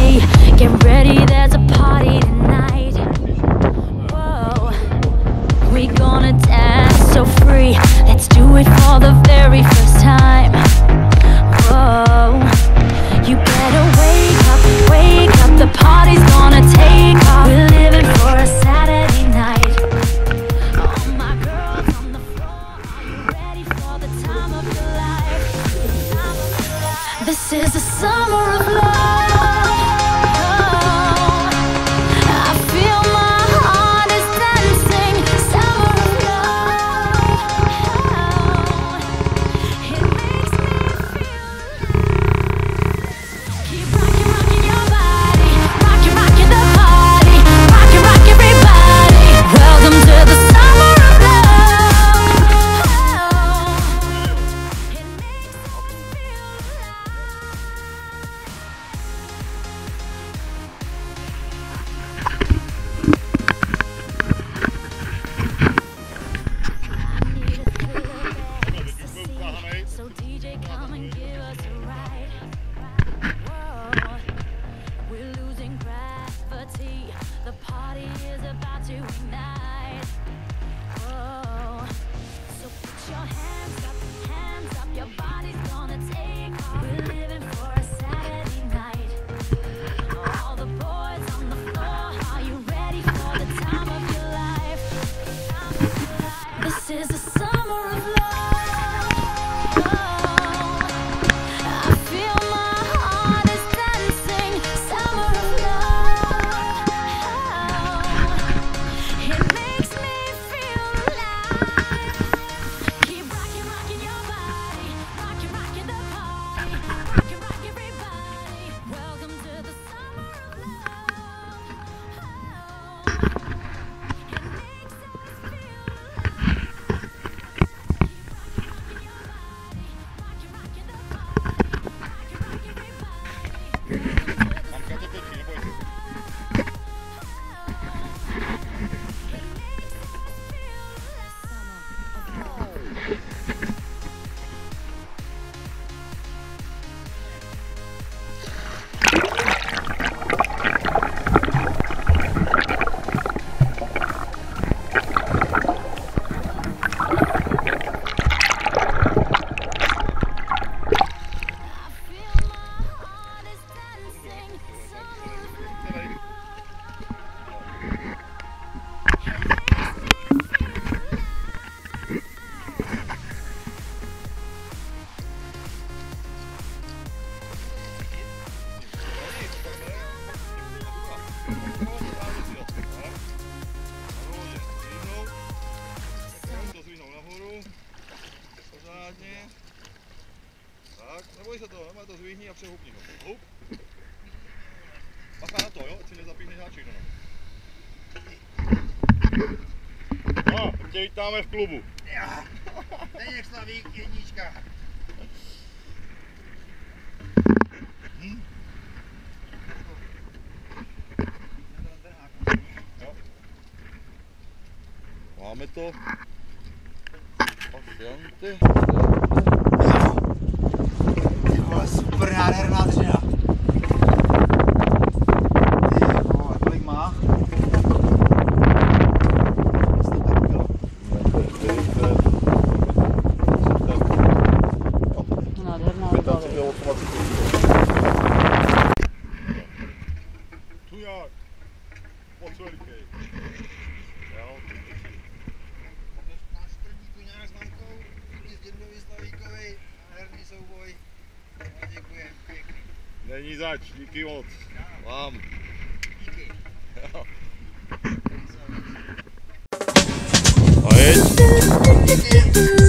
me. Get ready, there's a party tonight. Whoa, we gonna dance so free. Let's do it for the very first time. Whoa, you better wake up, the party's gonna take off. We're living for a Saturday night. All my girls on the floor, are you ready for the time of your life? This is the summer of love. So DJ, come and give us a ride. Whoa, we're losing gravity. The party is about to ignite. Whoa, so put your hands up, your body's gonna take off. We're living for a Saturday night. All the boys on the floor, are you ready for the time of your life? This is the summer of love. Tak, neboj se toho, má to zvíhni a přehupni ho. Houp. Bacha na to, jo, ať si nezapíchne háček do nás. No, tě vítáme v klubu. Zdeněk Slavík, jednička. Máme to. Pasianty. Super nádherná dřina. Kolik má? Nádherná. Tu jak? Moc veliký. Jo. Náš první tuňák s mamkou, jezdím do Slavíkovi, nádherný souboj. Děkujem, pěkný. Není zač, díky moc. Vám. Díky. Jo. A jeď. Díky.